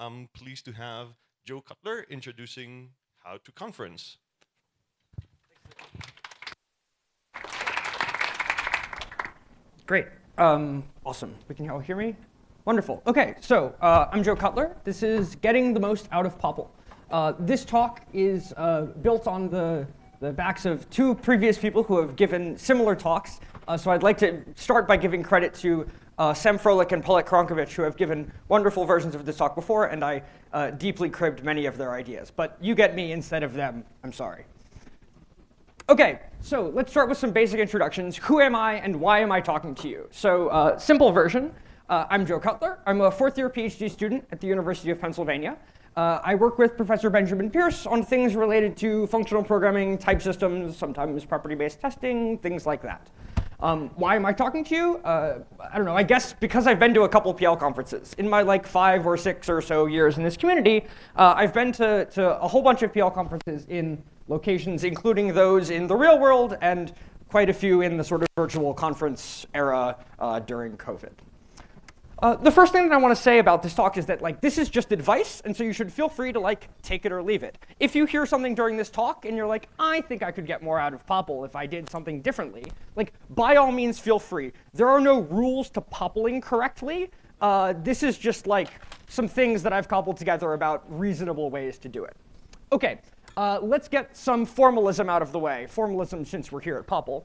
I'm pleased to have Joe Cutler introducing How to Conference. Great. Awesome. Can you all hear me? Wonderful. OK, so I'm Joe Cutler. This is Getting the Most Out of POPL. This talk is built on the backs of two previous people who have given similar talks. So I'd like to start by giving credit to Sam Froelich and Paulette Kronkovich, who have given wonderful versions of this talk before, and I deeply cribbed many of their ideas. But you get me instead of them. I'm sorry. OK, so let's start with some basic introductions. Who am I, and why am I talking to you? So simple version. I'm Joe Cutler. I'm a fourth-year PhD student at the University of Pennsylvania. I work with Professor Benjamin Pierce on things related to functional programming, type systems, sometimes property-based testing, things like that. Why am I talking to you? I don't know, I guess because I've been to a couple PL conferences. In my 5 or 6 or so years in this community, I've been to a whole bunch of PL conferences in locations, including those in the real world and quite a few in the sort of virtual conference era during COVID. The first thing that I want to say about this talk is that this is just advice, and so you should feel free to take it or leave it. If you hear something during this talk and you're like, I think I could get more out of POPL if I did something differently, by all means feel free. There are no rules to POPLing correctly. This is just some things that I've cobbled together about reasonable ways to do it. OK, let's get some formalism out of the way. Formalism since we're here at POPL.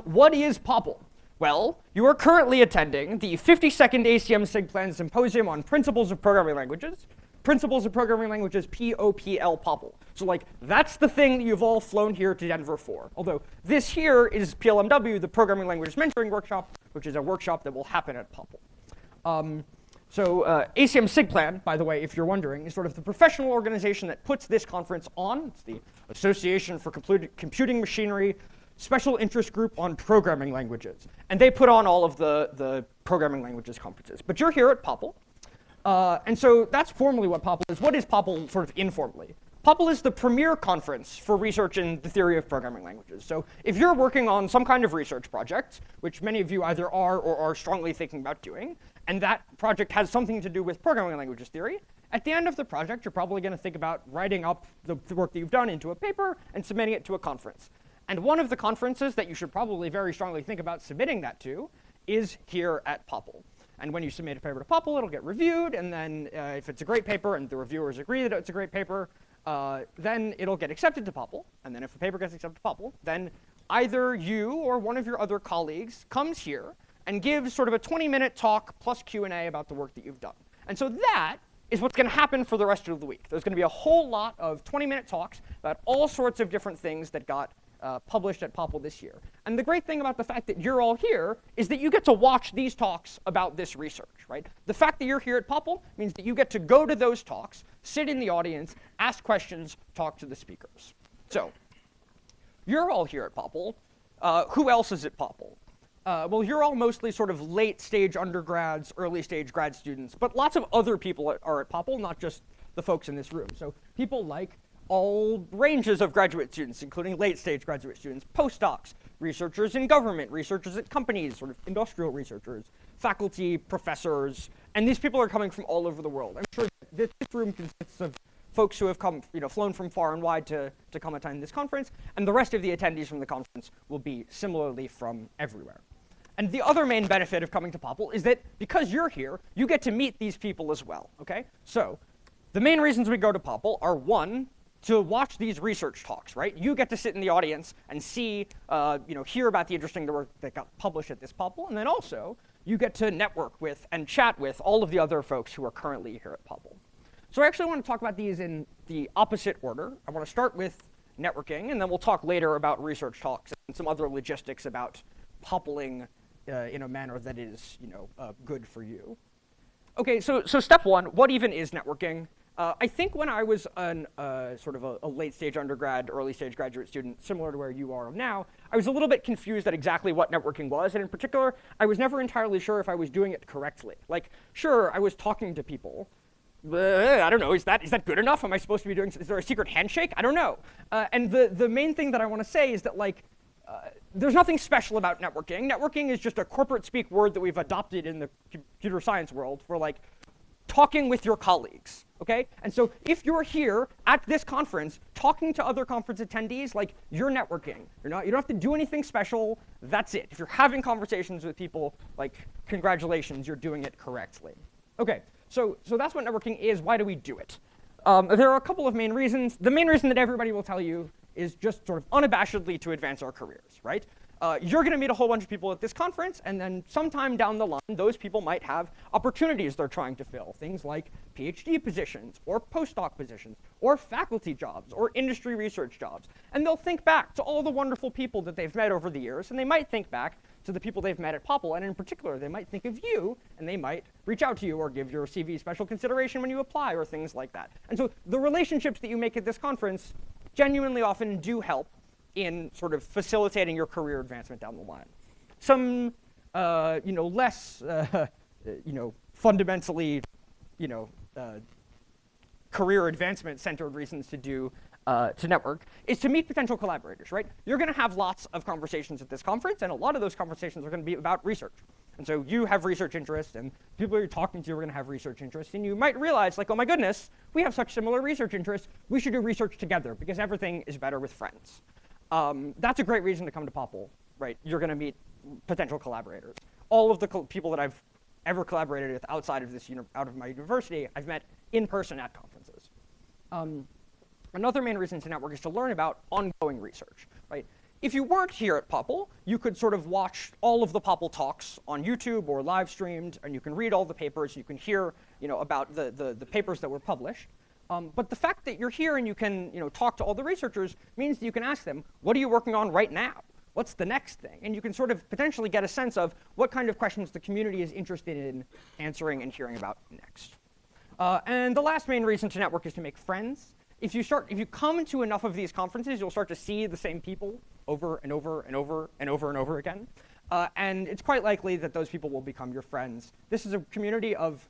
What is POPL? Well, you are currently attending the 52nd ACM SIGPlan Symposium on Principles of Programming Languages. Principles of Programming Languages, POPL POPL. So that's the thing that you've all flown here to Denver for. Although this here is PLMW, the Programming Languages Mentoring Workshop, which is a workshop that will happen at POPL. ACM SIGPlan, by the way, if you're wondering, is sort of the professional organization that puts this conference on. It's the Association for Computing Machinery Special Interest Group on Programming Languages. And they put on all of the programming languages conferences. But you're here at POPL. And so that's formally what POPL is. What is POPL sort of informally? POPL is the premier conference for research in the theory of programming languages. So if you're working on some kind of research project, which many of you either are or are strongly thinking about doing, and that project has something to do with programming languages theory, at the end of the project, you're probably going to think about writing up the work that you've done into a paper and submitting it to a conference. And one of the conferences that you should probably very strongly think about submitting that to is here at POPL. And when you submit a paper to POPL, it'll get reviewed. And then if it's a great paper and the reviewers agree that it's a great paper, then it'll get accepted to POPL. And then if the paper gets accepted to POPL, then either you or one of your other colleagues comes here and gives sort of a 20-minute talk plus Q&A about the work that you've done. And so that is what's going to happen for the rest of the week. There's going to be a whole lot of 20-minute talks about all sorts of different things that got published at POPL this year. And the great thing about the fact that you're all here is that you get to watch these talks about this research, right? The fact that you're here at POPL means that you get to go to those talks, sit in the audience, ask questions, talk to the speakers. So you're all here at POPL. Who else is at POPL? Well, you're all mostly sort of late-stage undergrads, early-stage grad students, but lots of other people are at POPL, not just the folks in this room. So people like all ranges of graduate students, including late-stage graduate students, postdocs, researchers in government, researchers at companies, sort of industrial researchers, faculty, professors, and these people are coming from all over the world. I'm sure this room consists of folks who have come, flown from far and wide to come attend this conference, and the rest of the attendees from the conference will be similarly from everywhere. And the other main benefit of coming to POPL is that because you're here, you get to meet these people as well, OK? So the main reasons we go to POPL are, one, to watch these research talks, right? You get to sit in the audience and see, hear about the interesting work that got published at this POPL, and then also you get to network with and chat with all of the other folks who are currently here at POPL. So I actually want to talk about these in the opposite order. I want to start with networking, and then we'll talk later about research talks and some other logistics about POPLing in a manner that is, good for you. OK, so step one, what even is networking? I think when I was sort of a late-stage undergrad, early-stage graduate student, similar to where you are now, I was a little bit confused at exactly what networking was. And in particular, I was never entirely sure if I was doing it correctly. Sure, I was talking to people. I don't know, is that good enough? Am I supposed to be doing, is there a secret handshake? I don't know. And the main thing that I want to say is that there's nothing special about networking. Networking is just a corporate speak word that we've adopted in the computer science world for talking with your colleagues, okay? And so if you're here at this conference talking to other conference attendees, like, you're networking. You don't have to do anything special. That's it. If you're having conversations with people, like, congratulations, you're doing it correctly. Okay, so that's what networking is. Why do we do it? There are a couple of main reasons. The main reason that everybody will tell you is just sort of unabashedly to advance our careers, right? You're going to meet a whole bunch of people at this conference, and then sometime down the line, those people might have opportunities they're trying to fill, things like PhD positions, or postdoc positions, or faculty jobs, or industry research jobs. And they'll think back to all the wonderful people that they've met over the years, and they might think back to the people they've met at POPL, and in particular, they might think of you, and they might reach out to you or give your CV special consideration when you apply, or things like that. And so the relationships that you make at this conference genuinely often do help in sort of facilitating your career advancement down the line. Some, less, fundamentally, career advancement-centered reasons to network is to meet potential collaborators, right? You're going to have lots of conversations at this conference, and a lot of those conversations are going to be about research. And so you have research interests, and people you're talking to are going to have research interests, and you might realize, like, oh my goodness, we have such similar research interests, we should do research together, because everything is better with friends. That's a great reason to come to POPL, right? You're going to meet potential collaborators. All of the people that I've ever collaborated with outside of out of my university, I've met in person at conferences. Another main reason to network is to learn about ongoing research, right? If you weren't here at POPL, you could sort of watch all of the POPL talks on YouTube or live streamed, and you can read all the papers. You can hear, about the papers that were published. But the fact that you're here and you can, talk to all the researchers means that you can ask them, what are you working on right now? What's the next thing? And you can sort of potentially get a sense of what kind of questions the community is interested in answering and hearing about next. And the last main reason to network is to make friends. If you come to enough of these conferences, you'll start to see the same people over and over and over and over and over again. And it's quite likely that those people will become your friends. This is a community of,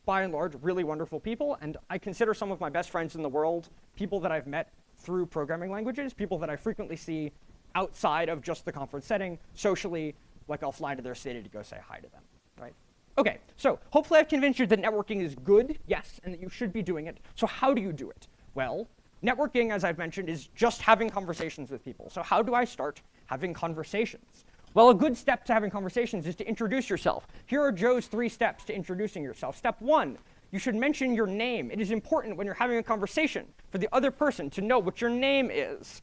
by and large, really wonderful people. And I consider some of my best friends in the world people that I've met through programming languages, people that I frequently see outside of just the conference setting, socially, like I'll fly to their city to go say hi to them, right? Okay, so hopefully I've convinced you that networking is good, yes, and that you should be doing it. So how do you do it? Well, networking, as I've mentioned, is just having conversations with people. So how do I start having conversations? Well, a good step to having conversations is to introduce yourself. Here are Joe's 3 steps to introducing yourself. Step 1, you should mention your name. It is important when you're having a conversation for the other person to know what your name is.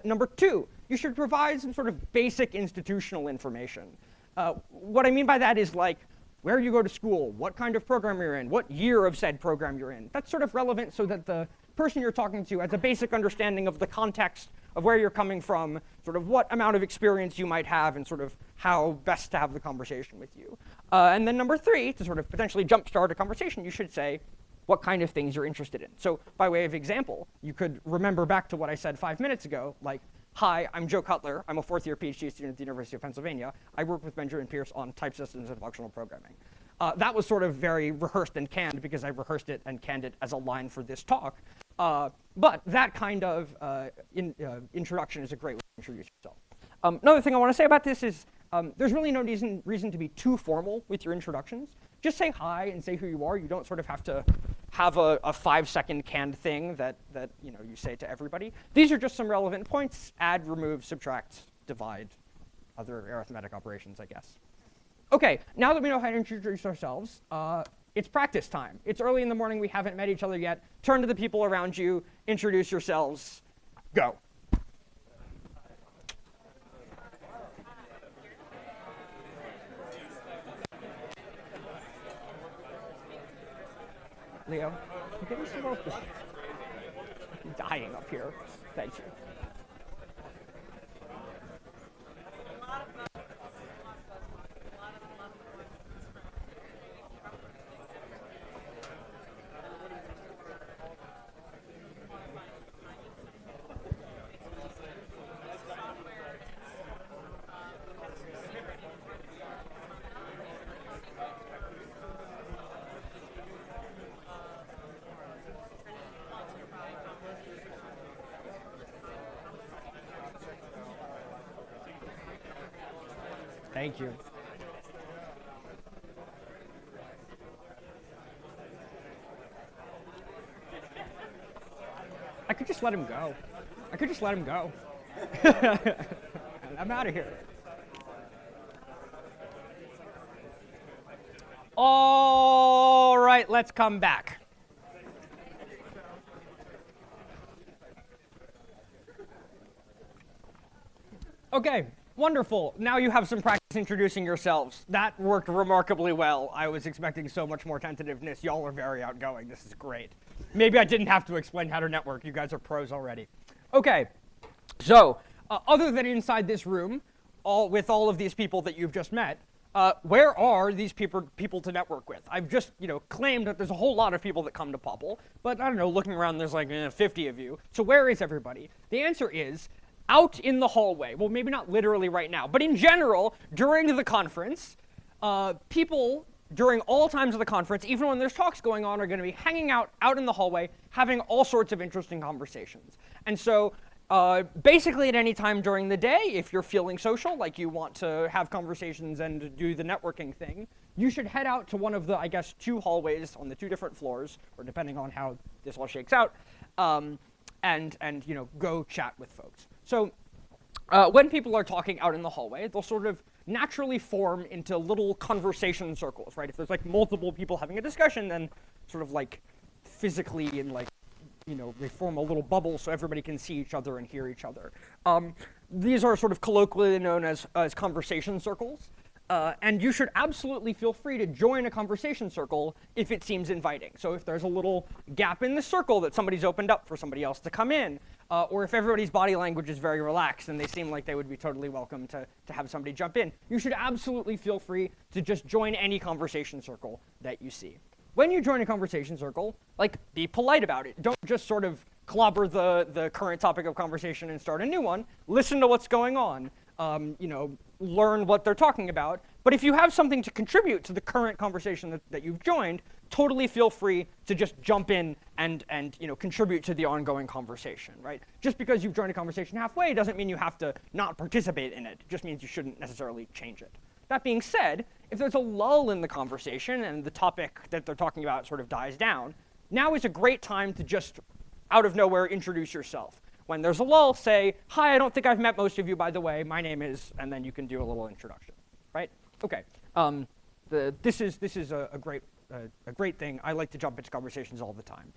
Number 2, you should provide some sort of basic institutional information. What I mean by that is, like, where you go to school, what kind of program you're in, what year of said program you're in. That's sort of relevant so that the person you're talking to has a basic understanding of the context of where you're coming from, sort of what amount of experience you might have, and sort of how best to have the conversation with you. And then number 3, to sort of potentially jumpstart a conversation, you should say what kind of things you're interested in. So by way of example, you could remember back to what I said 5 minutes ago, like, hi, I'm Joe Cutler. I'm a 4th-year PhD student at the University of Pennsylvania. I work with Benjamin Pierce on type systems and functional programming. That was sort of very rehearsed and canned because I rehearsed it and canned it as a line for this talk. But that kind of introduction is a great way to introduce yourself. Another thing I want to say about this is there's really no reason to be too formal with your introductions. Just say hi and say who you are. You don't sort of have to have a 5-second canned thing that you say to everybody. These are just some relevant points: add, remove, subtract, divide, other arithmetic operations, I guess. Okay, now that we know how to introduce ourselves, it's practice time. It's early in the morning. We haven't met each other yet. Turn to the people around you. Introduce yourselves. Go. Leo, can you give me some more? I'm dying up here. Thank you. Thank you. could just let him go. I could just let him go. I'm out of here. All right, let's come back. Okay, wonderful. Now you have some practice introducing yourselves. That worked remarkably well. I was expecting so much more tentativeness. Y'all are very outgoing. This is great. Maybe I didn't have to explain how to network. You guys are pros already. Okay, so other than inside this room, with all of these people that you've just met, where are these people to network with? I've just claimed that there's a whole lot of people that come to POPL, but I don't know, looking around, there's like 50 of you. So where is everybody? The answer is out in the hallway. Well, maybe not literally right now, but in general, during the conference, people during all times of the conference, even when there's talks going on, are going to be hanging out in the hallway, having all sorts of interesting conversations. And so basically at any time during the day, if you're feeling social, like you want to have conversations and do the networking thing, you should head out to one of the, I guess, 2 hallways on the 2 different floors, or depending on how this all shakes out, and go chat with folks. So when people are talking out in the hallway, they'll sort of naturally form into little conversation circles, right? If there's like multiple people having a discussion, then sort of like physically and like, they form a little bubble so everybody can see each other and hear each other. These are sort of colloquially known as conversation circles. And you should absolutely feel free to join a conversation circle if it seems inviting. So if there's a little gap in the circle that somebody's opened up for somebody else to come in, or if everybody's body language is very relaxed and they seem like they would be totally welcome to have somebody jump in, you should absolutely feel free to just join any conversation circle that you see. When you join a conversation circle, be polite about it. Don't just sort of clobber the current topic of conversation and start a new one. Listen to what's going on. Learn what they're talking about. But if you have something to contribute to the current conversation that you've joined, totally feel free to just jump in and contribute to the ongoing conversation, right? Just because you've joined a conversation halfway doesn't mean you have to not participate in it. It just means you shouldn't necessarily change it. That being said, if there's a lull in the conversation and the topic that they're talking about sort of dies down, now is a great time to just, out of nowhere, introduce yourself. When there's a lull, say, hi, I don't think I've met most of you, by the way. My name is, and then you can do a little introduction, right? OK. This is a great thing. I like to jump into conversations all the time.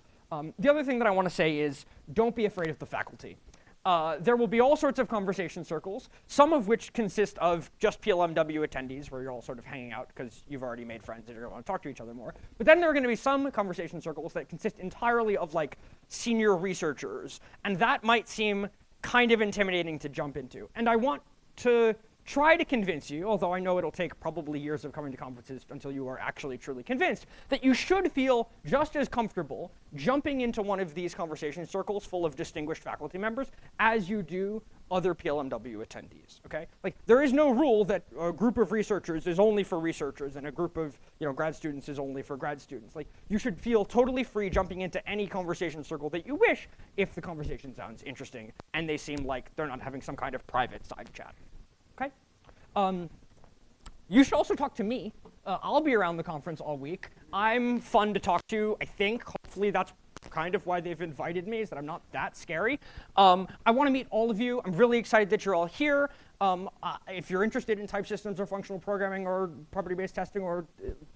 The other thing that I want to say is don't be afraid of the faculty. There will be all sorts of conversation circles, some of which consist of just PLMW attendees, where you're all sort of hanging out because you've already made friends and you're going to want to talk to each other more. But then there are going to be some conversation circles that consist entirely of senior researchers, and that might seem kind of intimidating to jump into. And I want to try to convince you, although I know it'll take probably years of coming to conferences until you are actually truly convinced, that you should feel just as comfortable jumping into one of these conversation circles full of distinguished faculty members as you do other PLMW attendees, okay? There is no rule that a group of researchers is only for researchers and a group of grad students is only for grad students. You should feel totally free jumping into any conversation circle that you wish if the conversation sounds interesting and they seem like they're not having some kind of private side chat. Okay? You should also talk to me. I'll be around the conference all week. I'm fun to talk to, I think. Hopefully that's kind of why they've invited me, is that I'm not that scary. I want to meet all of you. I'm really excited that you're all here. If you're interested in type systems or functional programming or property-based testing or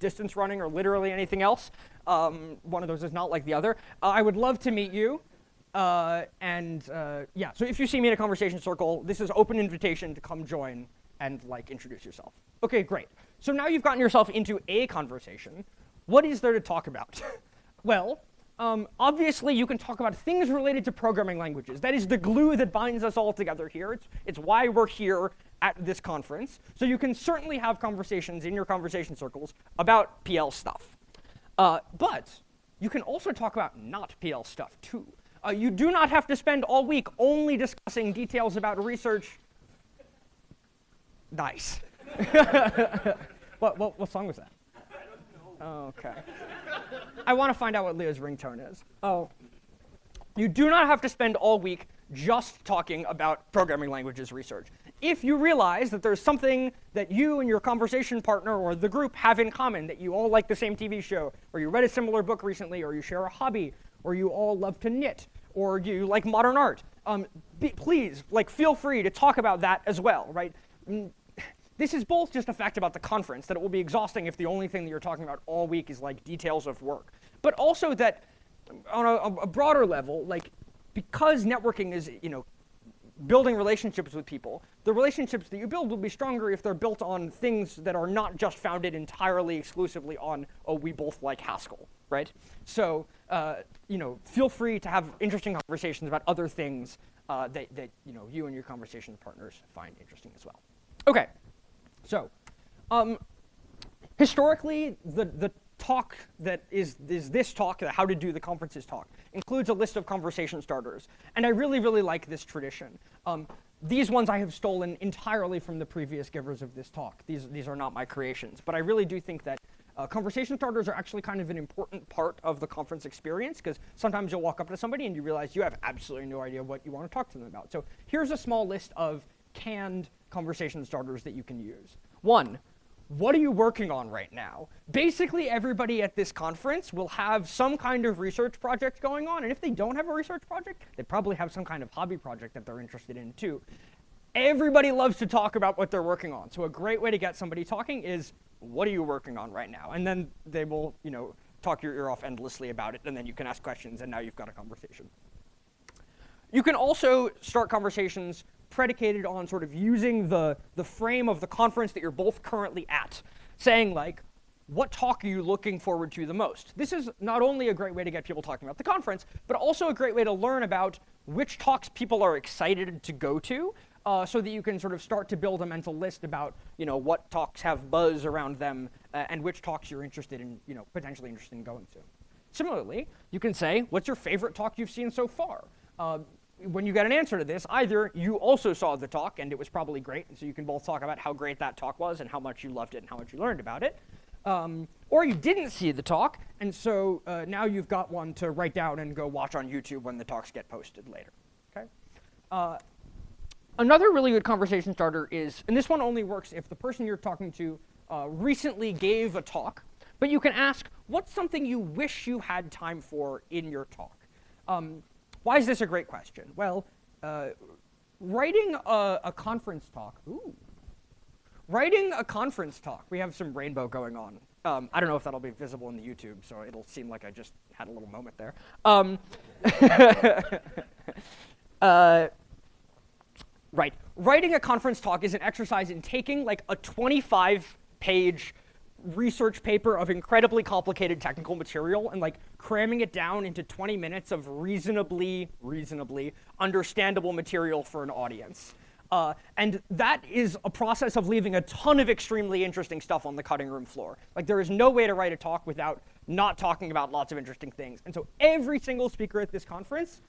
distance running or literally anything else, one of those is not like the other, I would love to meet you. Yeah, so if you see me in a conversation circle, this is open invitation to come join and introduce yourself. OK, great. So now you've gotten yourself into a conversation. What is there to talk about? Well, obviously you can talk about things related to programming languages. That is the glue that binds us all together here. It's why we're here at this conference. So you can certainly have conversations in your conversation circles about PL stuff. But you can also talk about not PL stuff too. You do not have to spend all week only discussing details about research. Nice. What song was that? Oh, OK. I want to find out what Leo's ringtone is. Oh. You do not have to spend all week just talking about programming languages research. If you realize that there's something that you and your conversation partner or the group have in common, that you all like the same TV show, or you read a similar book recently, or you share a hobby, or you all love to knit, or you like modern art, please, like, feel free to talk about that as well, right? This is both just a fact about the conference, that it will be exhausting if the only thing that you're talking about all week is like details of work, but also that on a broader level, like, because networking is, building relationships with people, the relationships that you build will be stronger if they're built on things that are not just founded entirely exclusively on, oh, we both like Haskell, right? So, feel free to have interesting conversations about other things that you and your conversation partners find interesting as well. Okay, so historically, the talk that is this talk, the How to Do the Conferences talk, includes a list of conversation starters. And I really, really like this tradition. These ones I have stolen entirely from the previous givers of this talk. These are not my creations. But I really do think that conversation starters are actually kind of an important part of the conference experience, because sometimes you'll walk up to somebody and you realize you have absolutely no idea what you want to talk to them about. So here's a small list of canned conversation starters that you can use. 1. What are you working on right now? Basically, everybody at this conference will have some kind of research project going on, and if they don't have a research project, they probably have some kind of hobby project that they're interested in too. Everybody loves to talk about what they're working on, so a great way to get somebody talking is, what are you working on right now? And then they will, talk your ear off endlessly about it, and then you can ask questions, and now you've got a conversation. You can also start conversations predicated on sort of using the frame of the conference that you're both currently at, saying like, what talk are you looking forward to the most? This is not only a great way to get people talking about the conference, but also a great way to learn about which talks people are excited to go to, so that you can sort of start to build a mental list about, what talks have buzz around them, and which talks you're interested in, potentially interested in going to. Similarly, you can say, what's your favorite talk you've seen so far? When you get an answer to this, either you also saw the talk and it was probably great, and so you can both talk about how great that talk was and how much you loved it and how much you learned about it, or you didn't see the talk, and so now you've got one to write down and go watch on YouTube when the talks get posted later. Okay? Another really good conversation starter is, and this one only works if the person you're talking to recently gave a talk, but you can ask, what's something you wish you had time for in your talk? Why is this a great question? Well, writing a conference talk, writing a conference talk, we have some rainbow going on. I don't know if that'll be visible in the YouTube, so it'll seem like I just had a little moment there. Right, writing a conference talk is an exercise in taking like a 25-page research paper of incredibly complicated technical material and like cramming it down into 20 minutes of reasonably understandable material for an audience. And that is a process of leaving a ton of extremely interesting stuff on the cutting room floor. Like, there is no way to write a talk without not talking about lots of interesting things. And so every single speaker at this conference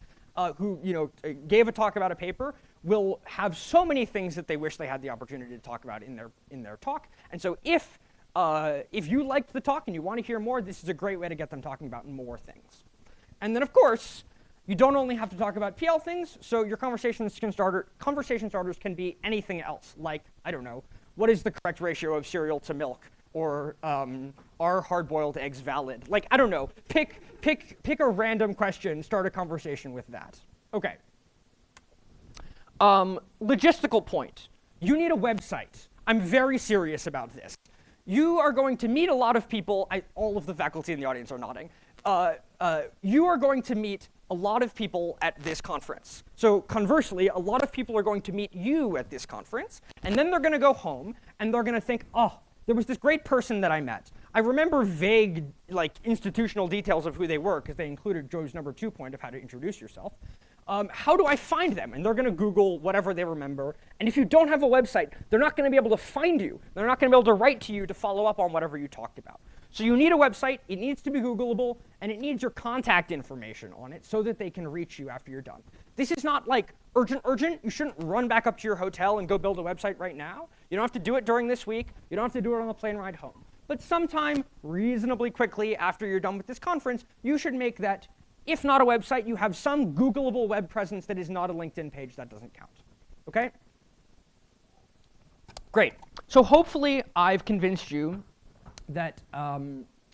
who gave a talk about a paper will have so many things that they wish they had the opportunity to talk about in their talk. And so if you liked the talk and you want to hear more, this is a great way to get them talking about more things. And then, of course, you don't only have to talk about PL things, so your conversation starters can be anything else, like, I don't know, what is the correct ratio of cereal to milk? Or are hard-boiled eggs valid? Like, I don't know, pick a random question, start a conversation with that. Okay. Logistical point. You need a website. I'm very serious about this. You are going to meet a lot of people. All of the faculty in the audience are nodding. You are going to meet a lot of people at this conference. So conversely, a lot of people are going to meet you at this conference, and then they're going to go home, and they're going to think, oh, there was this great person that I met. I remember vague, like, institutional details of who they were, because they included Joe's number 2 point of how to introduce yourself. How do I find them? And they're going to Google whatever they remember. And if you don't have a website, they're not going to be able to find you. They're not going to be able to write to you to follow up on whatever you talked about. So you need a website. It needs to be Googleable, and it needs your contact information on it so that they can reach you after you're done. This is not like urgent. You shouldn't run back up to your hotel and go build a website right now. You don't have to do it during this week. You don't have to do it on the plane ride home. But sometime reasonably quickly after you're done with this conference, you should make that, if not a website, you have some Googleable web presence that is not a LinkedIn page. That doesn't count. OK? Great. So hopefully I've convinced you that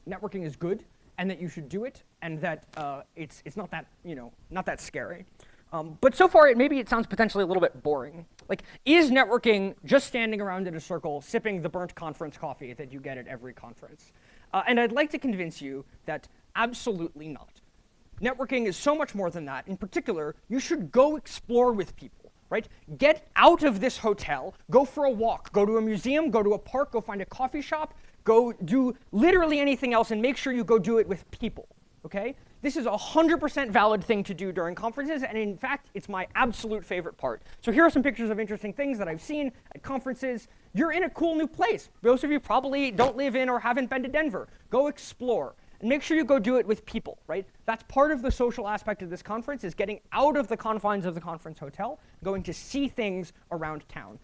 networking is good and that you should do it, and that it's not that, not that scary. But so far, maybe it sounds potentially a little bit boring. Like, is networking just standing around in a circle, sipping the burnt conference coffee that you get at every conference? And I'd like to convince you that absolutely not. Networking is so much more than that. In particular, you should go explore with people, right? Get out of this hotel, go for a walk, go to a museum, go to a park, go find a coffee shop, go do literally anything else, and make sure you go do it with people, okay? This is a 100% valid thing to do during conferences, and in fact, it's my absolute favorite part. So here are some pictures of interesting things that I've seen at conferences. You're in a cool new place. Most of you probably don't live in or haven't been to Denver. Go explore. And make sure you go do it with people, right? That's part of the social aspect of this conference, is getting out of the confines of the conference hotel, going to see things around town.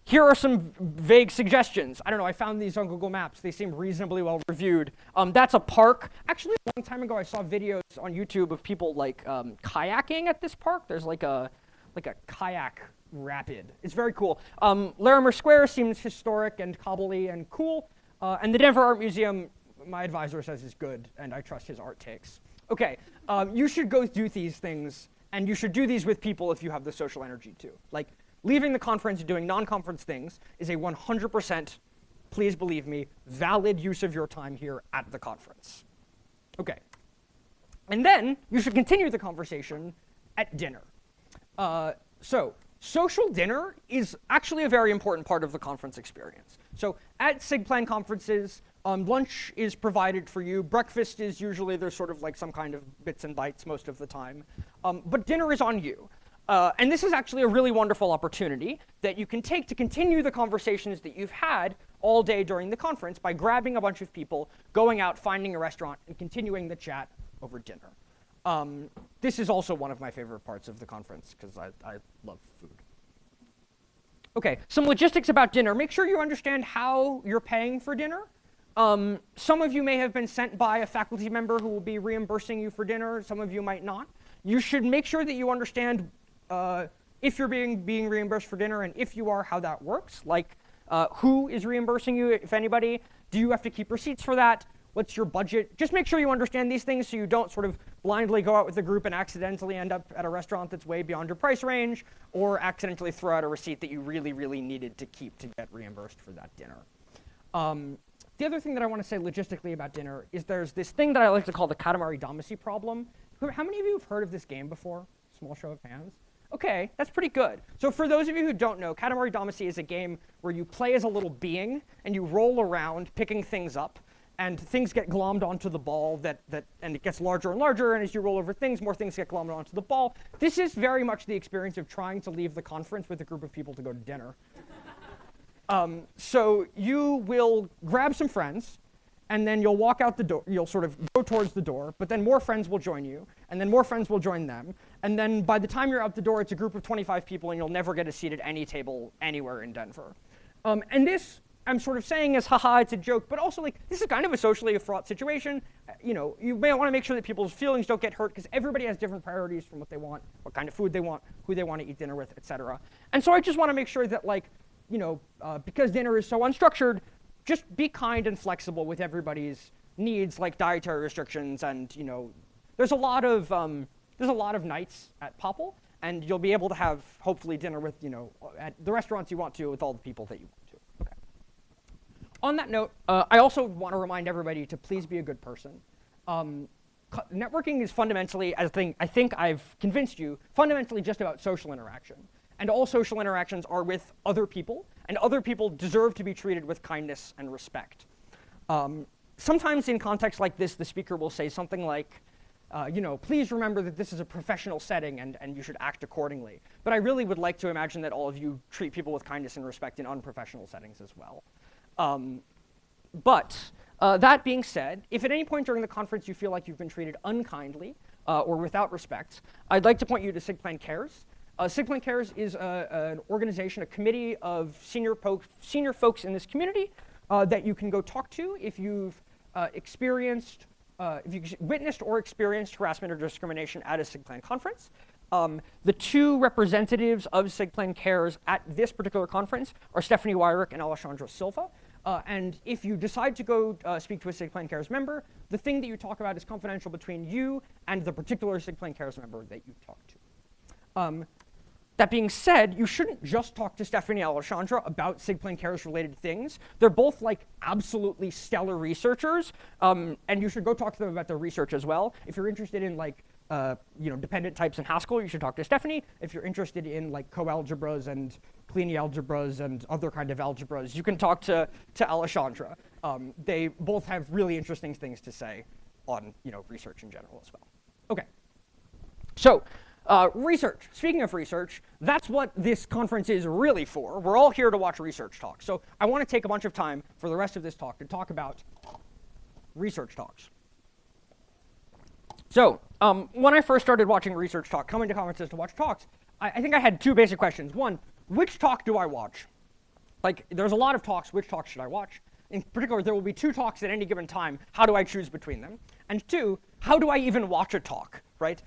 Here are some vague suggestions. I don't know, I found these on Google Maps. They seem reasonably well reviewed. That's a park. Actually, a long time ago, I saw videos on YouTube of people like kayaking at this park. There's like a kayak rapid. It's very cool. Larimer Square seems historic and cobbly and cool. And the Denver Art Museum, my advisor says, is good, and I trust his art takes. OK, you should go do these things, and you should do these with people if you have the social energy to. Like, leaving the conference and doing non-conference things is a 100%, please believe me, valid use of your time here at the conference. OK. And then you should continue the conversation at dinner. So social dinner is actually a very important part of the conference experience. So at SIGPlan conferences, lunch is provided for you. Breakfast is usually, there's sort of like some kind of bits and bites most of the time. But dinner is on you. And this is actually a really wonderful opportunity that you can take to continue the conversations that you've had all day during the conference by grabbing a bunch of people, going out, finding a restaurant, and continuing the chat over dinner. This is also one of my favorite parts of the conference, because I love food. OK, some logistics about dinner. Make sure you understand how you're paying for dinner. Some of you may have been sent by a faculty member who will be reimbursing you for dinner. Some of you might not. You should make sure that you understand if you're being reimbursed for dinner, and if you are, how that works. Like, who is reimbursing you, if anybody? Do you have to keep receipts for that? What's your budget? Just make sure you understand these things so you don't sort of blindly go out with a group and accidentally end up at a restaurant that's way beyond your price range, or accidentally throw out a receipt that you really, really needed to keep to get reimbursed for that dinner. The other thing that I want to say logistically about dinner is there's this thing that I like to call the Katamari Damacy problem. How many of you have heard of this game before? Small show of hands. OK, that's pretty good. So for those of you who don't know, Katamari Damacy is a game where you play as a little being, and you roll around picking things up, and things get glommed onto the ball, and it gets larger and larger, and as you roll over things, more things get glommed onto the ball. This is very much the experience of trying to leave the conference with a group of people to go to dinner. So you will grab some friends, and then you'll walk out the door. You'll sort of go towards the door, but then more friends will join you, and then more friends will join them. And then by the time you're out the door, it's a group of 25 people, and you'll never get a seat at any table anywhere in Denver. And this, I'm sort of saying as, haha, it's a joke, but also, like, this is kind of a socially fraught situation. You may want to make sure that people's feelings don't get hurt, because everybody has different priorities from what they want, what kind of food they want, who they want to eat dinner with, et cetera. And so I just want to make sure that, like, because dinner is so unstructured, just be kind and flexible with everybody's needs, like dietary restrictions, and there's a lot of nights at POPL, and you'll be able to have hopefully dinner with at the restaurants you want to with all the people that you want to. Okay. On that note, I also want to remind everybody to please be a good person. Networking is fundamentally, I think I've convinced you, fundamentally just about social interaction. And all social interactions are with other people, and other people deserve to be treated with kindness and respect. Sometimes in contexts like this, the speaker will say something like, please remember that this is a professional setting, and you should act accordingly. But I really would like to imagine that all of you treat people with kindness and respect in unprofessional settings as well. That being said, if at any point during the conference you feel like you've been treated unkindly or without respect, I'd like to point you to SIGPlan Cares. SIGPlan Cares is an organization, a committee of senior folks in this community that you can go talk to if you've witnessed or experienced harassment or discrimination at a SIGPlan conference. The two representatives of SIGPlan Cares at this particular conference are Stephanie Wyrick and Alessandro Silva. And if you decide to go speak to a SIGPlan Cares member, the thing that you talk about is confidential between you and the particular SIGPlan Cares member that you talk to. That being said, you shouldn't just talk to Stephanie and Alessandra about SIGPlan Cares related things. They're both like absolutely stellar researchers, and you should go talk to them about their research as well. If you're interested in like dependent types in Haskell, you should talk to Stephanie. If you're interested in like coalgebras and Kleene algebras and other kind of algebras, you can talk to Alessandra. They both have really interesting things to say on research in general as well. Okay, so research. Speaking of research, that's what this conference is really for. We're all here to watch research talks. So I want to take a bunch of time for the rest of this talk to talk about research talks. So when I first started watching research talk, coming to conferences to watch talks, I think I had two basic questions. One, which talk do I watch? Like, there's a lot of talks. Which talk should I watch? In particular, there will be 2 talks at any given time. How do I choose between them? And 2, how do I even watch a talk, right?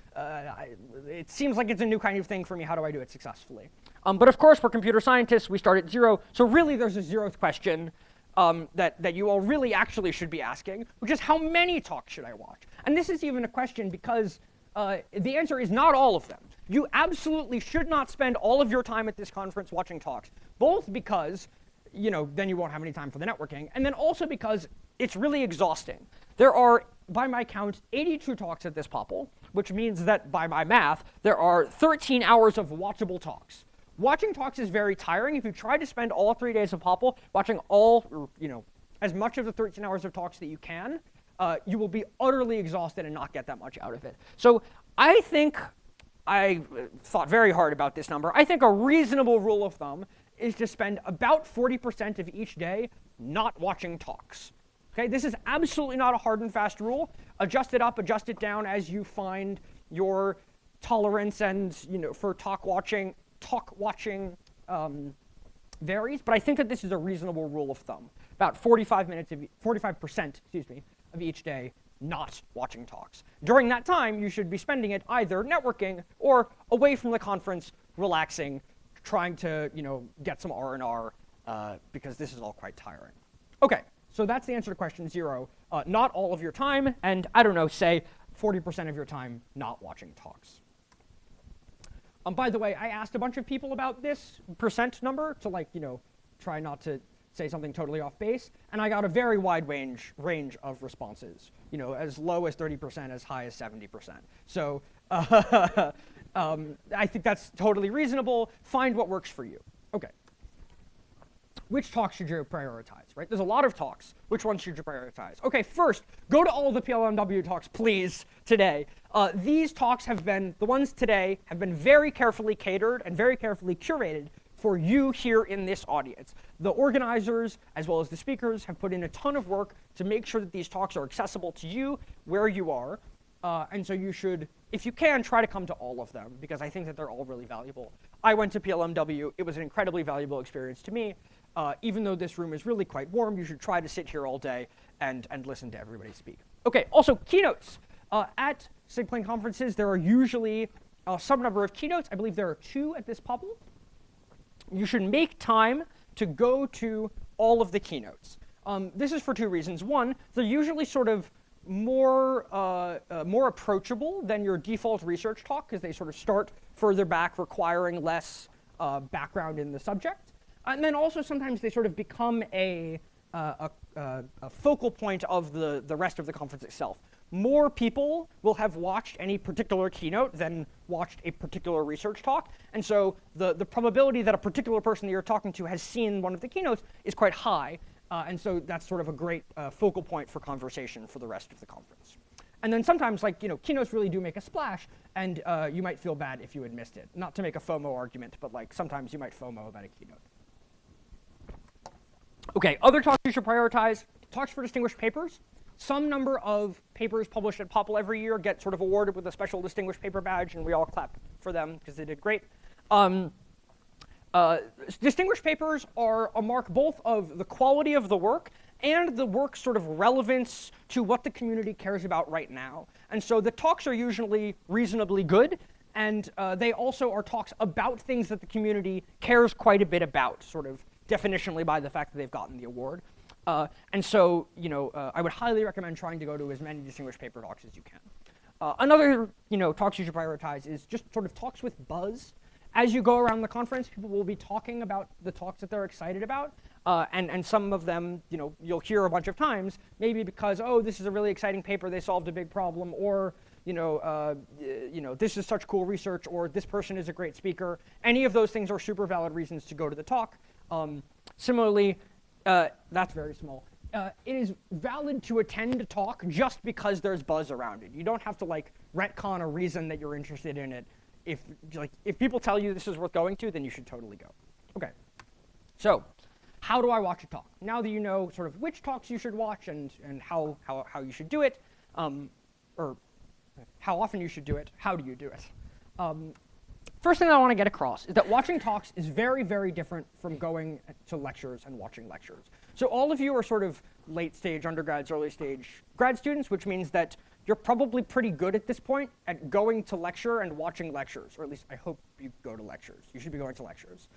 It seems like it's a new kind of thing for me. How do I do it successfully? But of course, we're computer scientists. We start at 0. So really, there's a 0th question that you all really actually should be asking, which is how many talks should I watch? And this is even a question because the answer is not all of them. You absolutely should not spend all of your time at this conference watching talks, both because then you won't have any time for the networking, and then also because it's really exhausting. There are, by my count, 82 talks at this POPL, which means that, by my math, there are 13 hours of watchable talks. Watching talks is very tiring. If you try to spend all 3 days of POPL watching as much of the 13 hours of talks that you can, you will be utterly exhausted and not get that much out of it. So I think, I thought very hard about this number. I think a reasonable rule of thumb is to spend about 40% of each day not watching talks. Okay, this is absolutely not a hard and fast rule. Adjust it up, adjust it down as you find your tolerance and for talk watching varies. But I think that this is a reasonable rule of thumb. About 45%, of each day not watching talks. During that time, you should be spending it either networking or away from the conference, relaxing, trying to get some R&R because this is all quite tiring. Okay, so that's the answer to question 0. Not all of your time, and I don't know, say 40% of your time not watching talks. By the way, I asked a bunch of people about this percent number to try not to say something totally off base, and I got a very wide range of responses. As low as 30%, as high as 70%. So I think that's totally reasonable. Find what works for you. Okay. Which talks should you prioritize, right? There's a lot of talks. Which ones should you prioritize? Okay, first, go to all the PLMW talks, please, today. These talks the ones today have been very carefully catered and very carefully curated for you here in this audience. The organizers, as well as the speakers, have put in a ton of work to make sure that these talks are accessible to you where you are. And so you should, if you can, try to come to all of them, because I think that they're all really valuable. I went to PLMW. It was an incredibly valuable experience to me. Even though this room is really quite warm, you should try to sit here all day and listen to everybody speak. OK, also keynotes. At SIGPlan conferences, there are usually some number of keynotes. I believe there are 2 at this POPL. You should make time to go to all of the keynotes. This is for 2 reasons. One, they're usually sort of more approachable than your default research talk, because they sort of start further back, requiring less background in the subject. And then also sometimes they sort of become a focal point of the rest of the conference itself. More people will have watched any particular keynote than watched a particular research talk. And so the probability that a particular person that you're talking to has seen one of the keynotes is quite high. And so that's sort of a great focal point for conversation for the rest of the conference. And then sometimes, keynotes really do make a splash, and you might feel bad if you had missed it. Not to make a FOMO argument, but sometimes you might FOMO about a keynote. OK, other talks you should prioritize. Talks for distinguished papers. Some number of papers published at POPL every year get sort of awarded with a special distinguished paper badge, and we all clap for them because they did great. Distinguished papers are a mark both of the quality of the work and the work's sort of relevance to what the community cares about right now. And so the talks are usually reasonably good, and they also are talks about things that the community cares quite a bit about, sort of definitionally by the fact that they've gotten the award. And so, I would highly recommend trying to go to as many distinguished paper talks as you can. Another, talks you should prioritize is just sort of talks with buzz. As you go around the conference, people will be talking about the talks that they're excited about, and some of them, you'll hear a bunch of times, maybe because, oh, this is a really exciting paper, they solved a big problem, or, this is such cool research, or this person is a great speaker. Any of those things are super valid reasons to go to the talk. Similarly, that's very small. It is valid to attend a talk just because there's buzz around it. You don't have to retcon a reason that you're interested in it. If people tell you this is worth going to, then you should totally go. Okay. So, how do I watch a talk? Now that you know sort of which talks you should watch and how you should do it, or how often you should do it, how do you do it? First thing I want to get across is that watching talks is very, very different from going to lectures and watching lectures. So all of you are sort of late stage undergrads, early stage grad students, which means that you're probably pretty good at this point at going to lecture and watching lectures, or at least I hope you go to lectures. You should be going to lectures.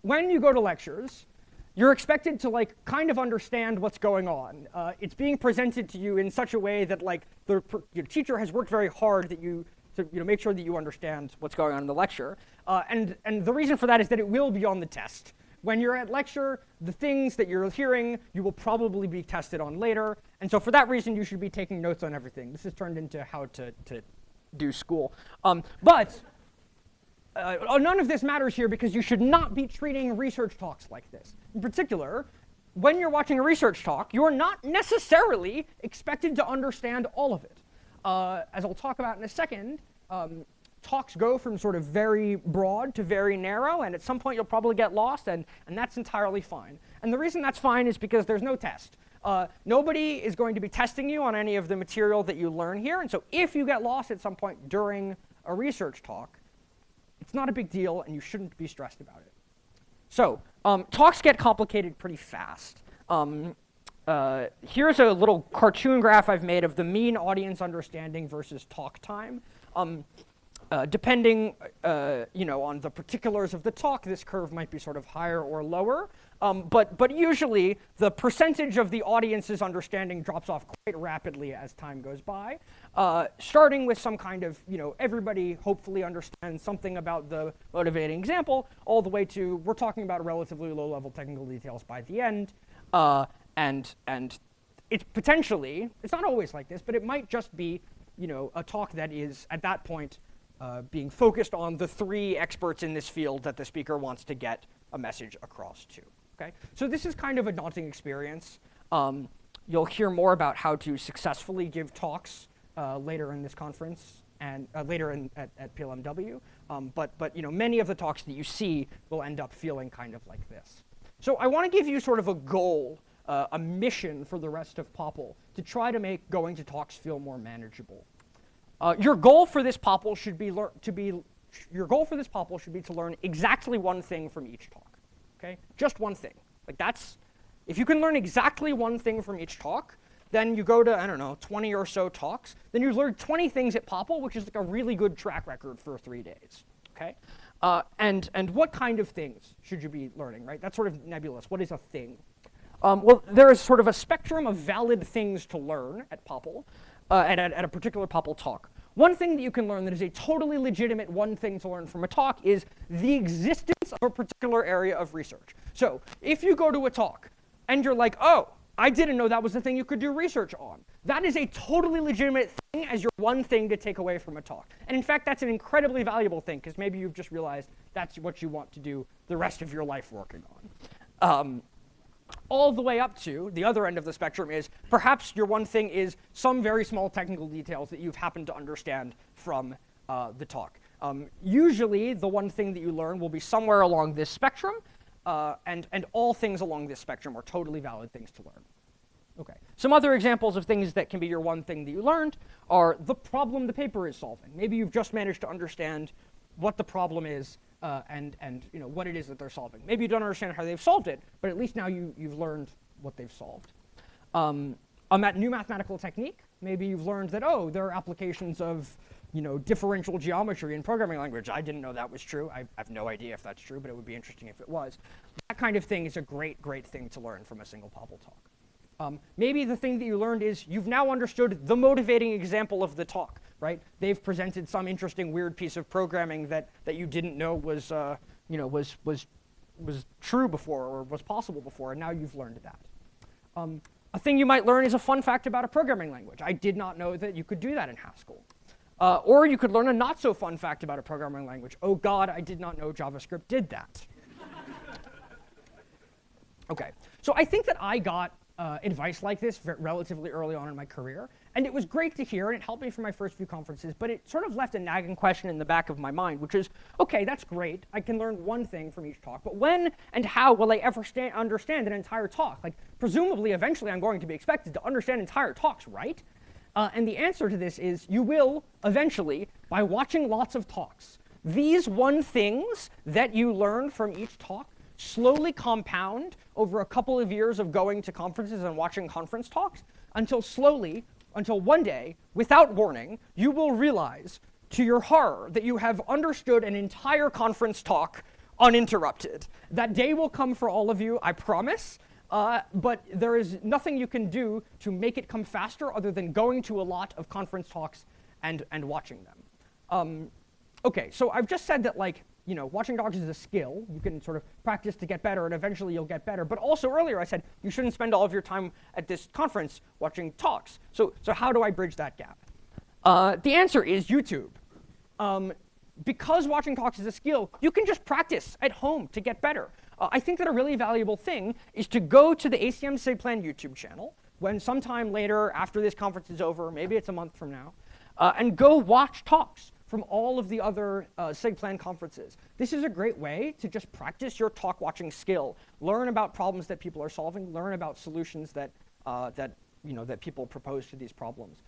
When you go to lectures, you're expected to kind of understand what's going on. It's being presented to you in such a way that your teacher has worked very hard to make sure that you understand what's going on in the lecture. And the reason for that is that it will be on the test. When you're at lecture, the things that you're hearing, you will probably be tested on later. And so for that reason, you should be taking notes on everything. This has turned into how to do school. But none of this matters here because you should not be treating research talks like this. In particular, when you're watching a research talk, you're not necessarily expected to understand all of it. As I'll talk about in a second, talks go from sort of very broad to very narrow, and at some point you'll probably get lost, and that's entirely fine. And the reason that's fine is because there's no test. Nobody is going to be testing you on any of the material that you learn here, and so if you get lost at some point during a research talk, it's not a big deal, and you shouldn't be stressed about it. So, talks get complicated pretty fast. Here's a little cartoon graph I've made of the mean audience understanding versus talk time. Depending, on the particulars of the talk, this curve might be sort of higher or lower. But usually, the percentage of the audience's understanding drops off quite rapidly as time goes by, starting with some kind of, everybody hopefully understands something about the motivating example, all the way to we're talking about relatively low-level technical details by the end. And it's potentially, it's not always like this, but it might just be, a talk that is, at that point, being focused on the three experts in this field that the speaker wants to get a message across to. Okay? So this is kind of a daunting experience. You'll hear more about how to successfully give talks later in this conference and later at PLMW. But many of the talks that you see will end up feeling kind of like this. So I want to give you sort of a goal, a mission for the rest of POPL to try to make going to talks feel more manageable. Your goal for this POPL should be to learn exactly one thing from each talk. Okay, just one thing. If you can learn exactly one thing from each talk, then you go to, I don't know, 20 or so talks. Then you learn 20 things at POPL, which is a really good track record for 3 days. Okay, and what kind of things should you be learning? Right, that's sort of nebulous. What is a thing? Well, there is sort of a spectrum of valid things to learn at POPL, at a particular POPL talk. One thing that you can learn that is a totally legitimate one thing to learn from a talk is the existence of a particular area of research. So if you go to a talk and you're like, oh, I didn't know that was the thing you could do research on, that is a totally legitimate thing as your one thing to take away from a talk. And in fact, that's an incredibly valuable thing, because maybe you've just realized that's what you want to do the rest of your life working on. All the way up to the other end of the spectrum is perhaps your one thing is some very small technical details that you've happened to understand from the talk. Usually, the one thing that you learn will be somewhere along this spectrum, and all things along this spectrum are totally valid things to learn. Okay. Some other examples of things that can be your one thing that you learned are the problem the paper is solving. Maybe you've just managed to understand what the problem is, and what it is that they're solving. Maybe you don't understand how they've solved it, but at least now you've learned what they've solved. On that new mathematical technique, maybe you've learned that, oh, there are applications of differential geometry in programming language. I didn't know that was true. I have no idea if that's true, but it would be interesting if it was. That kind of thing is a great, great thing to learn from a single POPL talk. Maybe the thing that you learned is you've now understood the motivating example of the talk, right? They've presented some interesting, weird piece of programming that you didn't know was true before or was possible before, and now you've learned that. A thing you might learn is a fun fact about a programming language. I did not know that you could do that in Haskell. Or you could learn a not so fun fact about a programming language. Oh God, I did not know JavaScript did that. Okay, so I think that I got advice like this relatively early on in my career, and it was great to hear, and it helped me for my first few conferences, but it sort of left a nagging question in the back of my mind, which is, okay, that's great, I can learn one thing from each talk, but when and how will I ever understand an entire talk? Like, presumably, eventually I'm going to be expected to understand entire talks, right? And the answer to this is you will, eventually, by watching lots of talks. These one things that you learn from each talk slowly compound over a couple of years of going to conferences and watching conference talks until one day, without warning, you will realize to your horror that you have understood an entire conference talk uninterrupted. That day will come for all of you, I promise, but there is nothing you can do to make it come faster other than going to a lot of conference talks and watching them. Okay, so I've just said that, like, watching talks is a skill. You can sort of practice to get better, and eventually you'll get better. But also earlier I said you shouldn't spend all of your time at this conference watching talks. So how do I bridge that gap? The answer is YouTube. Because watching talks is a skill, you can just practice at home to get better. I think that a really valuable thing is to go to the ACM SIGPlan YouTube channel when sometime later after this conference is over, maybe it's a month from now, and go watch talks from all of the other SIGPlan conferences. This is a great way to just practice your talk watching skill, learn about problems that people are solving, learn about solutions that people propose to these problems.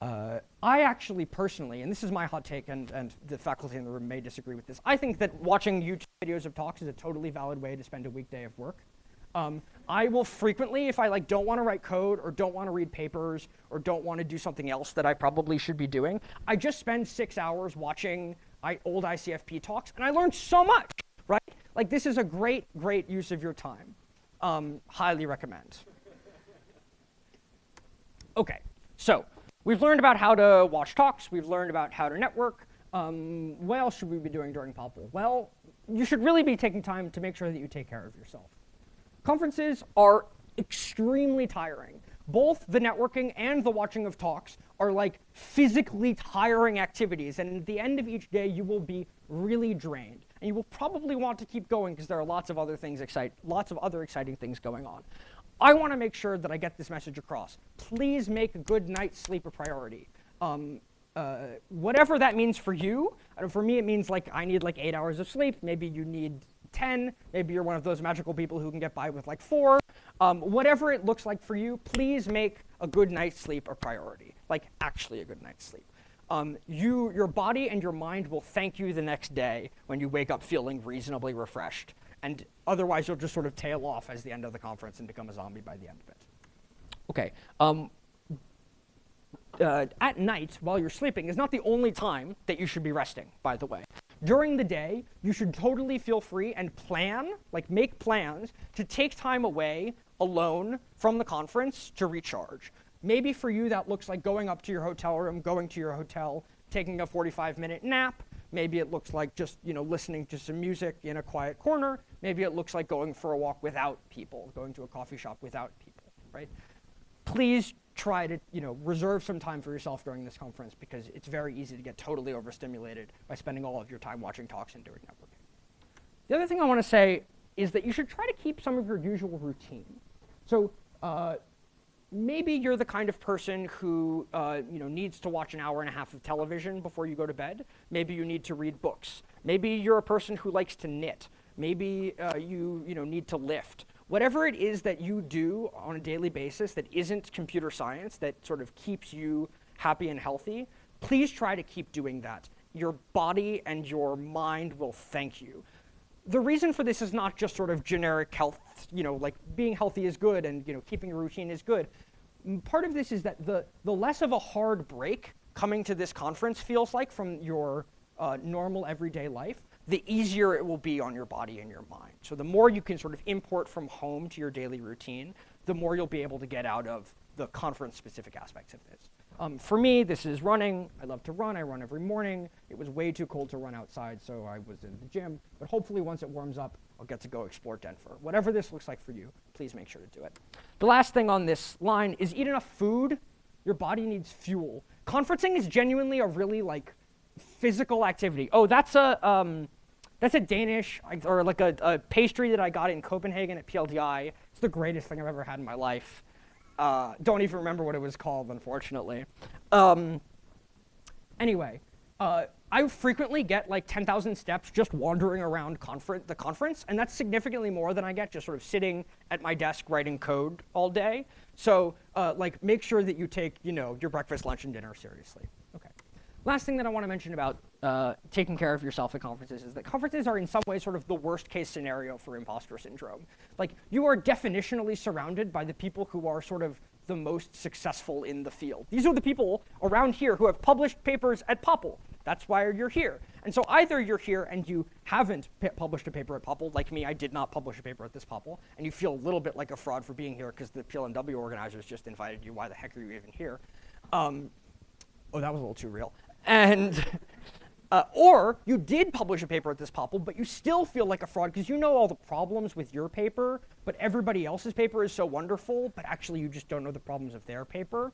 I actually personally, and this is my hot take, and the faculty in the room may disagree with this, I think that watching YouTube videos of talks is a totally valid way to spend a weekday of work. I will frequently, if I don't want to write code or don't want to read papers or don't want to do something else that I probably should be doing, I just spend 6 hours watching old ICFP talks, and I learned so much, right? Like, this is a great, great use of your time. Highly recommend. Okay, so we've learned about how to watch talks. We've learned about how to network. What else should we be doing during POPL? Well, you should really be taking time to make sure that you take care of yourself. Conferences are extremely tiring. Both the networking and the watching of talks are like physically tiring activities, and at the end of each day you will be really drained. And you will probably want to keep going because there are lots of other exciting things going on. I want to make sure that I get this message across. Please make a good night's sleep a priority. Whatever that means for you. For me, it means I need 8 hours of sleep. Maybe you need 10. Maybe you're one of those magical people who can get by with 4. Whatever it looks like for you, please make a good night's sleep a priority. Actually a good night's sleep. Your body and your mind will thank you the next day when you wake up feeling reasonably refreshed. And otherwise, you'll just sort of tail off as the end of the conference and become a zombie by the end of it. Okay. At night, while you're sleeping, is not the only time that you should be resting, by the way. During the day, you should totally feel free and make plans to take time away alone from the conference to recharge. Maybe for you, that looks like going up to your hotel room, going to your hotel, taking a 45-minute nap. Maybe it looks like just listening to some music in a quiet corner. Maybe it looks like going for a walk without people, going to a coffee shop without people, right? Please try to reserve some time for yourself during this conference because it's very easy to get totally overstimulated by spending all of your time watching talks and doing networking. The other thing I want to say is that you should try to keep some of your usual routine. So maybe you're the kind of person who needs to watch an hour and a half of television before you go to bed. Maybe you need to read books. Maybe you're a person who likes to knit. Maybe you need to lift. Whatever it is that you do on a daily basis that isn't computer science, that sort of keeps you happy and healthy, please try to keep doing that. Your body and your mind will thank you. The reason for this is not just sort of generic health, being healthy is good and keeping a routine is good. Part of this is that the less of a hard break coming to this conference feels like from your normal everyday life, the easier it will be on your body and your mind. So the more you can sort of import from home to your daily routine, the more you'll be able to get out of the conference-specific aspects of this. For me, this is running. I love to run. I run every morning. It was way too cold to run outside, so I was in the gym. But hopefully, once it warms up, I'll get to go explore Denver. Whatever this looks like for you, please make sure to do it. The last thing on this line is eat enough food. Your body needs fuel. Conferencing is genuinely a really physical activity. Oh, that's a Danish, or like a pastry that I got in Copenhagen at PLDI. It's the greatest thing I've ever had in my life. Don't even remember what it was called, unfortunately. Anyway, I frequently get 10,000 steps just wandering around the conference, and that's significantly more than I get just sort of sitting at my desk writing code all day. So make sure that you take your breakfast, lunch, and dinner seriously. Okay. Last thing that I want to mention about taking care of yourself at conferences is that conferences are in some ways sort of the worst case scenario for imposter syndrome. You are definitionally surrounded by the people who are sort of the most successful in the field. These are the people around here who have published papers at POPL. That's why you're here. And so either you're here and you haven't published a paper at POPL, like me, I did not publish a paper at this POPL, and you feel a little bit like a fraud for being here because the PLMW organizers just invited you. Why the heck are you even here? Oh, that was a little too real. And or you did publish a paper at this POPL, but you still feel like a fraud because you know all the problems with your paper, but everybody else's paper is so wonderful, but actually you just don't know the problems of their paper.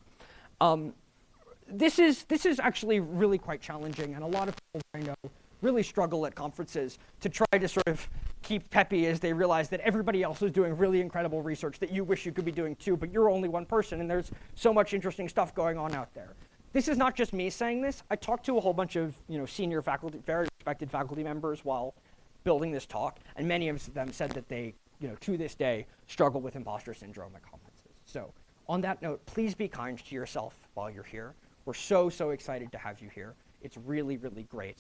This is actually really quite challenging, and a lot of people I know really struggle at conferences to try to sort of keep peppy as they realize that everybody else is doing really incredible research that you wish you could be doing too, but you're only one person, and there's so much interesting stuff going on out there. This is not just me saying this. I talked to a whole bunch of senior faculty, very respected faculty members while building this talk, and many of them said that they, to this day, struggle with imposter syndrome at conferences. So on that note, please be kind to yourself while you're here. We're so excited to have you here. It's really, really great.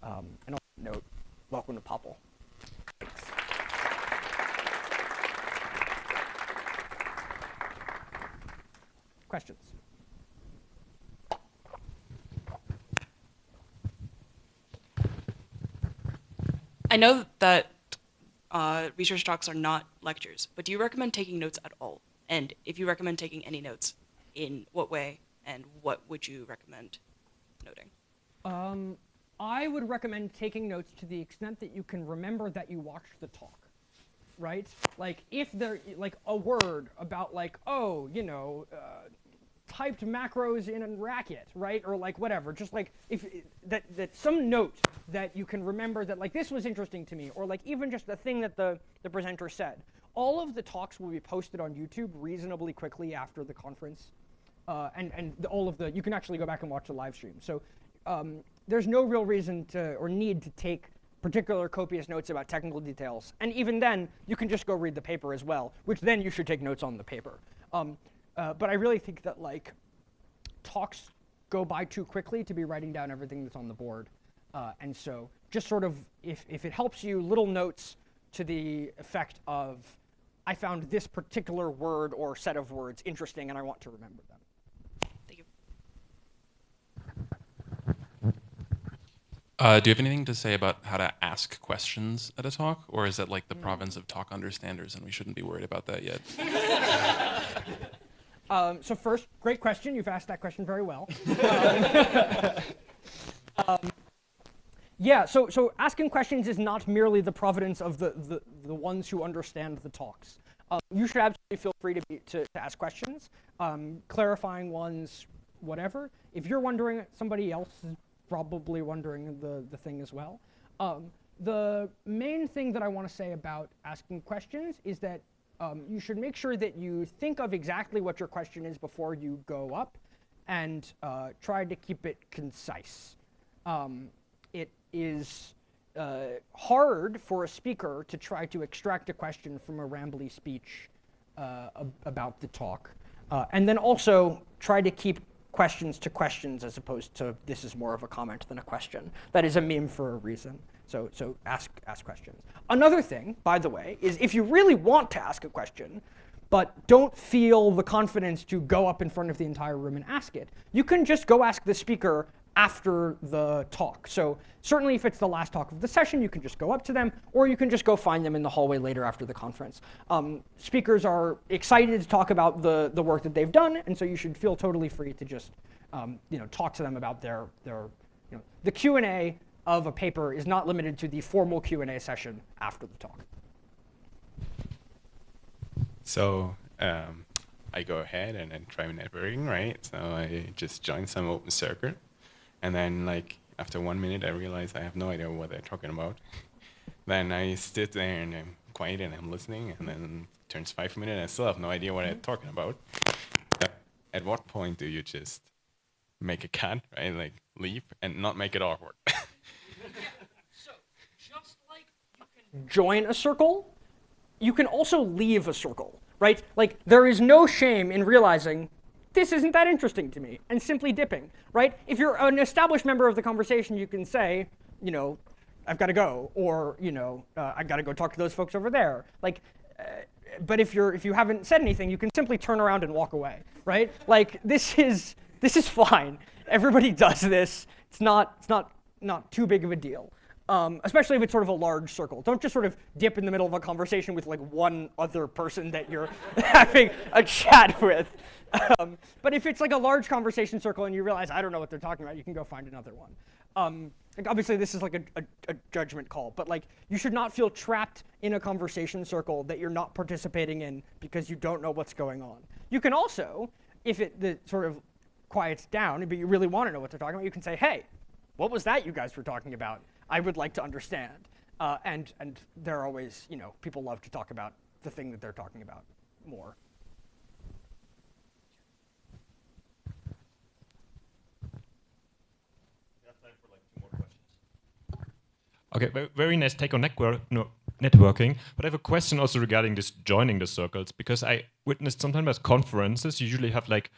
And on that note, welcome to POPL. Thanks. Questions? I know that research talks are not lectures, but do you recommend taking notes at all? And if you recommend taking any notes, in what way, and what would you recommend noting? I would recommend taking notes to the extent that you can remember that you watched the talk, right? If there, a word about typed macros in a racket, right? Or whatever, just if that some note that you can remember that this was interesting to me, or even just the thing that the presenter said. All of the talks will be posted on YouTube reasonably quickly after the conference. You can actually go back and watch the live stream. So there's no real reason to or need to take particular copious notes about technical details. And even then, you can just go read the paper as well, which then you should take notes on the paper. But I really think that talks go by too quickly to be writing down everything that's on the board. And so just sort of, if it helps you, little notes to the effect of, I found this particular word or set of words interesting and I want to remember them. Thank you. Do you have anything to say about how to ask questions at a talk? Or is that the province of talk understanders and we shouldn't be worried about that yet? So first, great question. You've asked that question very well. Yeah, so asking questions is not merely the providence of the ones who understand the talks. You should absolutely feel free to ask questions, clarifying ones, whatever. If you're wondering, somebody else is probably wondering the thing as well. The main thing that I want to say about asking questions is that you should make sure that you think of exactly what your question is before you go up and try to keep it concise. It is hard for a speaker to try to extract a question from a rambly speech about the talk. And then also try to keep questions to questions as opposed to this is more of a comment than a question. That is a meme for a reason. So ask questions. Another thing, by the way, is if you really want to ask a question, but don't feel the confidence to go up in front of the entire room and ask it. You can just go ask the speaker after the talk. So certainly if it's the last talk of the session, you can just go up to them, or you can just go find them in the hallway later after the conference. Speakers are excited to talk about the work that they've done, and so you should feel totally free to just talk to them about their the Q&A of a paper is not limited to the formal Q&A session after the talk. So I go ahead and then try networking, right? So I just join some open circle. And then like after 1 minute, I realize I have no idea what they're talking about. Then I sit there and I'm quiet and I'm listening. And then it turns 5 minutes and I still have no idea what they're talking about. At what point do you just make a cut, right? Like leave and not make it awkward? So just like you can join a circle, you can also leave a circle, right? Like there is no shame in realizing this isn't that interesting to me and simply dipping, right? If you're an established member of the conversation, you can say, I've got to go, or I've got to go talk to those folks over there. Like, but if you haven't said anything, you can simply turn around and walk away, right? Like this is fine. Everybody does this. It's not too big of a deal. Especially if it's sort of a large circle. Don't just sort of dip in the middle of a conversation with like one other person that you're having a chat with. But if it's like a large conversation circle and you realize I don't know what they're talking about, you can go find another one. Like obviously this is like a judgment call, but like you should not feel trapped in a conversation circle that you're not participating in because you don't know what's going on. You can also, if the sort of quiets down, but you really want to know what they're talking about, you can say, hey, what was that you guys were talking about? I would like to understand. And they're always, people love to talk about the thing that they're talking about more. We have time for like 2 more questions. Okay, very nice take on networking. But I have a question also regarding this joining the circles, because I witnessed sometimes at conferences, you usually have like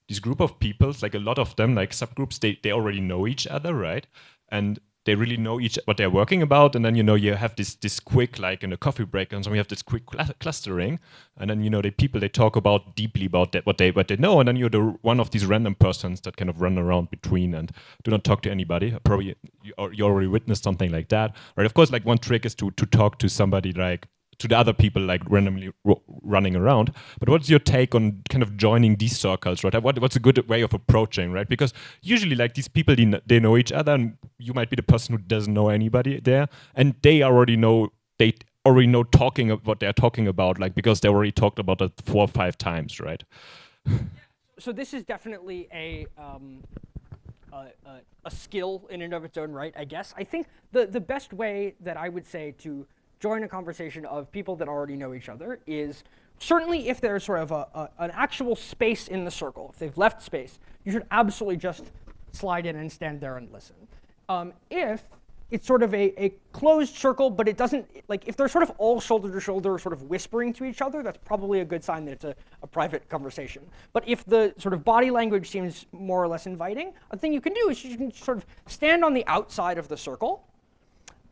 this group of people, like a lot of them, like subgroups, they already know each other, right? And they really know what they're working about, and then you have this quick, like in a coffee break, and so we have this quick clustering, and then the people they talk about deeply about that what they know, and then you're one of these random persons that kind of run around between and do not talk to anybody. Probably you already witnessed something like that, right? Of course, like one trick is to talk to somebody like to the other people like randomly running around. But what's your take on kind of joining these circles, right? What's a good way of approaching, right? Because usually like these people, they know each other, and you might be the person who doesn't know anybody there, and they already know talking of what they're talking about, like because they already talked about it 4 or 5 times, right? So this is definitely a skill in and of its own right, I guess. I think the best way that I would say to join a conversation of people that already know each other is certainly if there's sort of an actual space in the circle. If they've left space, you should absolutely just slide in and stand there and listen. If it's sort of a closed circle, but it doesn't, like if they're sort of all shoulder to shoulder sort of whispering to each other, that's probably a good sign that it's a private conversation. But if the sort of body language seems more or less inviting, a thing you can do is you can sort of stand on the outside of the circle,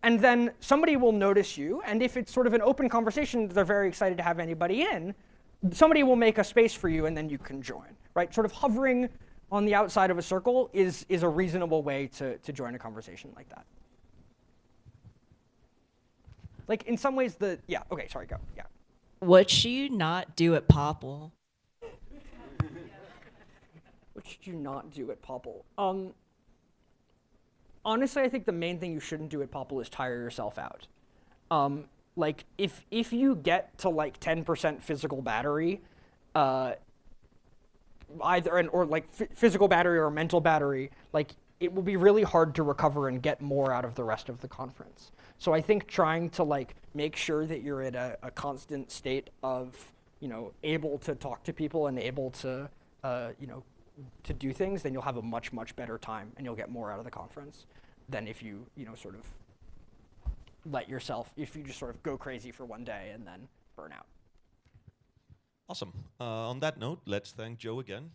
and then somebody will notice you, and if it's sort of an open conversation, they're very excited to have anybody in, somebody will make a space for you, and then you can join, right? Sort of hovering on the outside of a circle is a reasonable way to join a conversation like that. Like in some ways yeah, okay, sorry, go, yeah. What should you not do at POPL? What should you not do at POPL? Honestly, I think the main thing you shouldn't do at POPL is tire yourself out. Like if you get to like 10% physical battery, physical battery or mental battery, like it will be really hard to recover and get more out of the rest of the conference. So I think trying to like make sure that you're in a constant state of able to talk to people and able to to do things, then you'll have a much better time and you'll get more out of the conference than if you sort of if you just sort of go crazy for one day and then burn out. Awesome. On that note, let's thank Joe again.